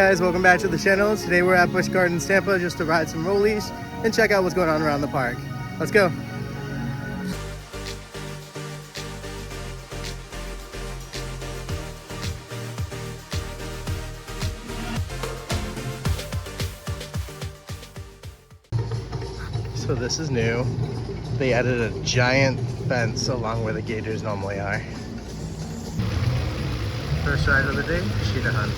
Guys, welcome back to the channel. Today we're at Busch Gardens, Tampa, just to ride some rollies and check out what's going on around the park. Let's go. So this is new. They added a giant fence along where the Gators normally are. First ride of the day, cheetah hunt.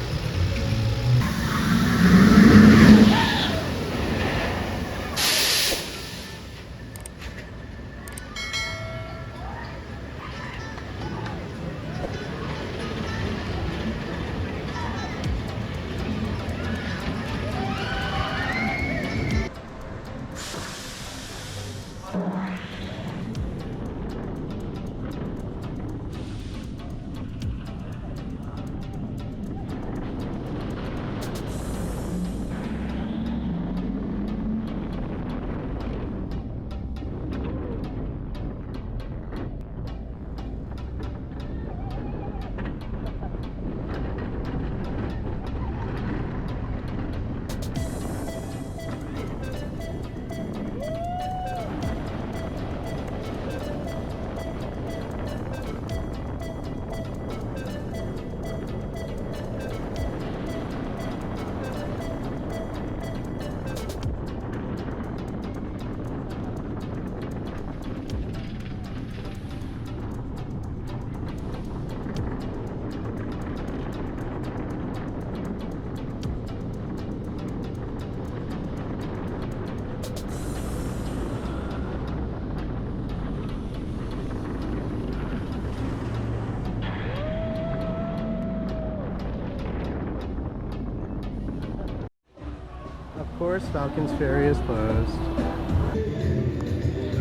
Of course, Falcons Ferry is closed.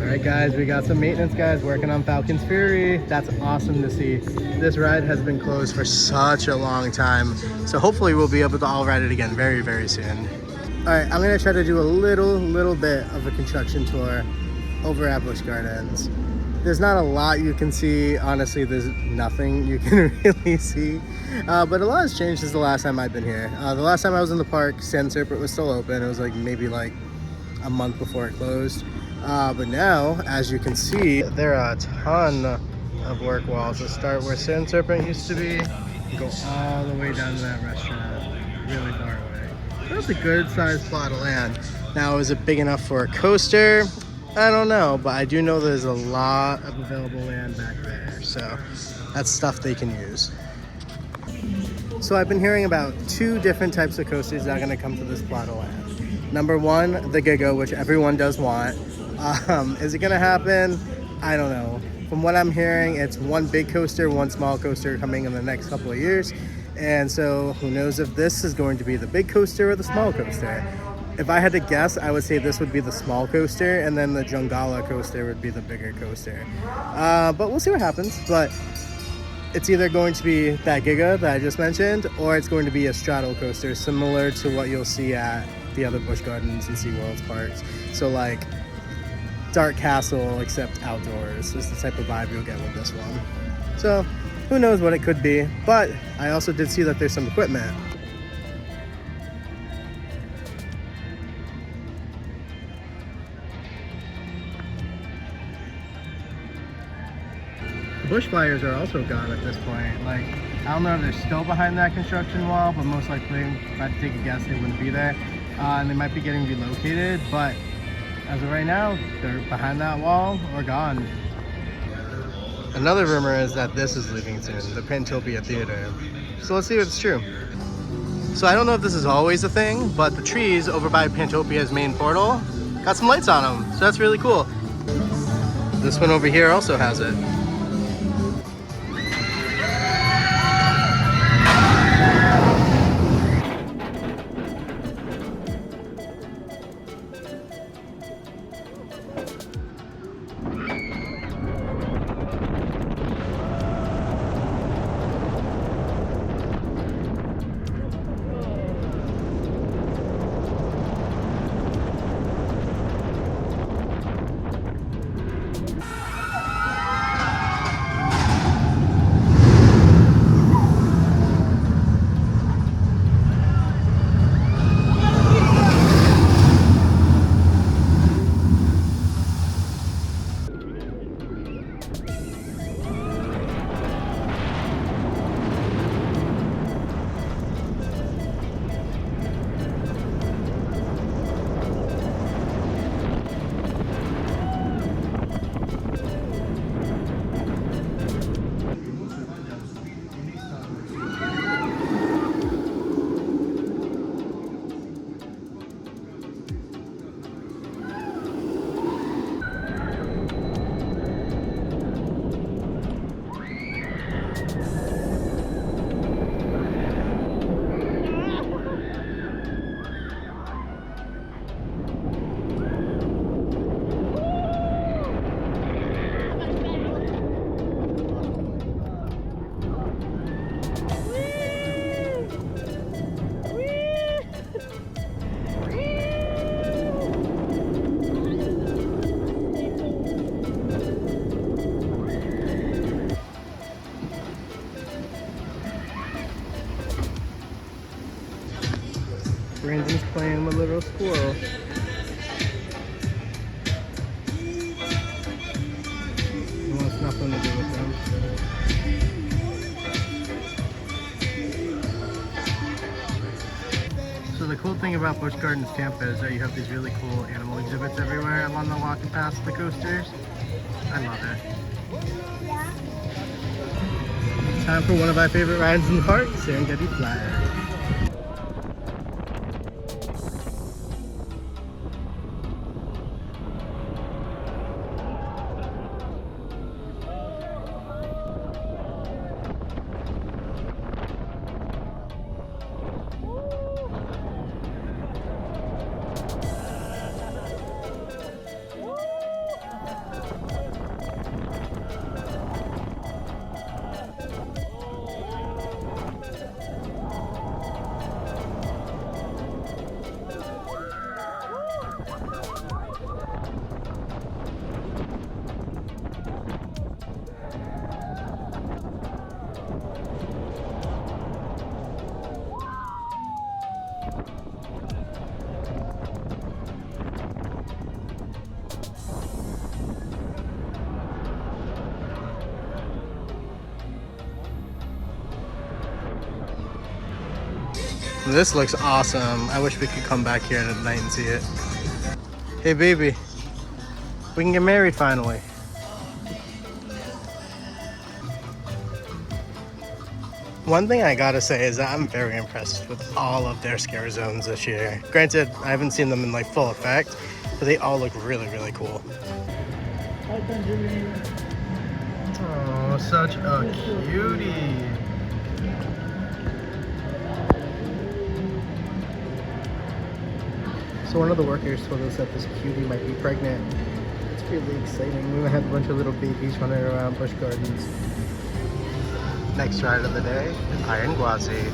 Alright guys, we got some maintenance guys working on Falcons Ferry. That's awesome to see. This ride has been closed for such a long time. So hopefully we'll be able to all ride it again very, very soon. Alright, I'm going to try to do a little bit of a construction tour over at Busch Gardens. There's not a lot you can see. Honestly, there's nothing you can really see. But a lot has changed since the last time I've been here. The last time I was in the park, Sand Serpent was still open. It was like maybe like a month before it closed. But now, as you can see, there are a ton of work walls. Let's start where Sand Serpent used to be and go all the way down to that restaurant, really far away. That's a good sized plot of land. Now, is it big enough for a coaster? I don't know, but I do know there's a lot of available land back there, so that's stuff they can use. So I've been hearing about two different types of coasters that are going to come to this plot of land. Number one, the Giga, which everyone does want. Is it going to happen? I don't know. From what I'm hearing, it's one big coaster, one small coaster coming in the next couple of years. And so who knows if this is going to be the big coaster or the small coaster. If I had to guess, I would say this would be the small coaster, and then the Jungala coaster would be the bigger coaster. But we'll see what happens. But it's either going to be that Giga that I just mentioned, or it's going to be a straddle coaster, similar to what you'll see at the other Busch Gardens and SeaWorld's parks. So like Dark Castle, except outdoors, is the type of vibe you'll get with this one. So who knows what it could be, but I also did see that there's some equipment. Busch flyers are also gone at this point. Like, I don't know if they're still behind that construction wall, but most likely, if I had to take a guess, they wouldn't be there. And they might be getting relocated, but as of right now, they're behind that wall or gone. Another rumor is that this is leaving soon, the Pantopia Theater. So let's see if it's true. So I don't know if this is always a thing, but the trees over by Pantopia's main portal got some lights on them, so that's really cool. This one over here also has it. Brandon's playing with little squirrel. He wants nothing to do with them. So the cool thing about Busch Gardens Tampa is that you have these really cool animal exhibits everywhere along the walking paths of the coasters. I love it. Time for one of my favorite rides in the park, Serengeti Flyer. This looks awesome. I wish we could come back here at night and see it. Hey baby, we can get married finally. One thing I gotta say is that I'm very impressed with all of their scare zones this year. Granted, I haven't seen them in like full effect, but they all look really, really cool. Hi, Benjamin. Oh, such a cutie. So one of the workers told us that this cutie might be pregnant. It's really exciting. We have a bunch of little babies running around Busch Gardens. Next ride of the day is Iron Guazi.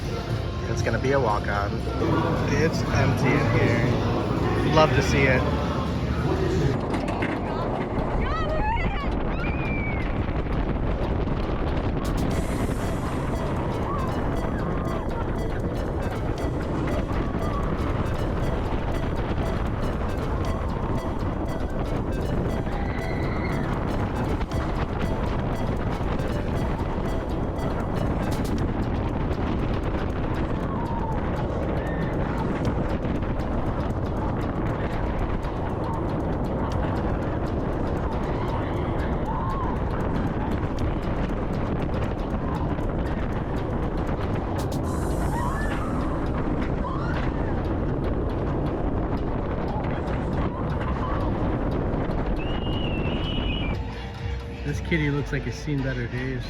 It's gonna be a walk-on. It's empty in here. Love to see it. This kitty looks like it's seen better days.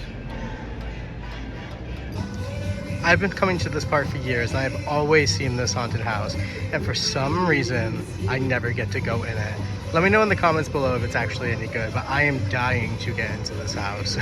I've been coming to this park for years and I've always seen this haunted house, and for some reason I never get to go in it. Let me know in the comments below if it's actually any good, but I am dying to get into this house.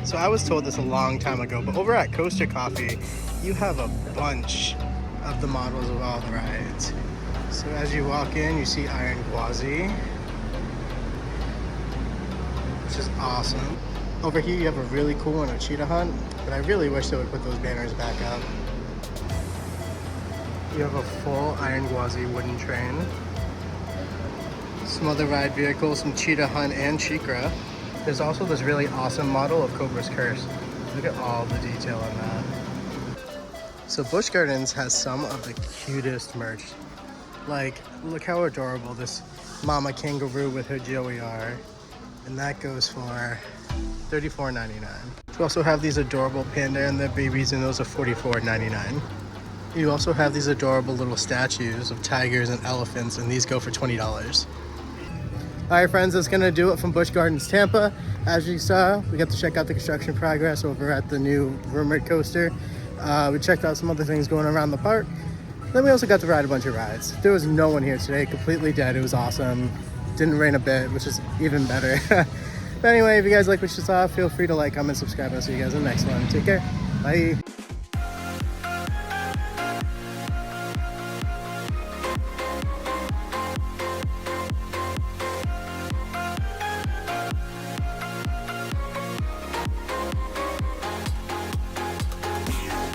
So I was told this a long time ago, but over at Coaster Coffee, you have a bunch of the models of all the rides. So as you walk in, you see Iron Guazi, which is awesome. Over here you have a really cool one, a cheetah hunt, but I really wish they would put those banners back up. You have a full iron Guazi wooden train. Some other ride vehicles, some cheetah hunt and Chikra. There's also this really awesome model of Cobra's Curse. Look at all the detail on that. So Busch Gardens has some of the cutest merch. Like, look how adorable this mama kangaroo with her Joey are. And that goes for $34.99. You also have these adorable panda and their babies, and those are $44.99. You also have these adorable little statues of tigers and elephants, and these go for $20. All right, friends, that's gonna do it from Busch Gardens, Tampa. As you saw, we got to check out the construction progress over at the new rumored coaster. We checked out some other things going around the park. Then we also got to ride a bunch of rides. There was no one here today, completely dead. It was awesome. Didn't rain a bit, which is even better. But anyway, if you guys like what you saw, feel free to like, comment, subscribe, and I'll see you guys in the next one. Take care. Bye.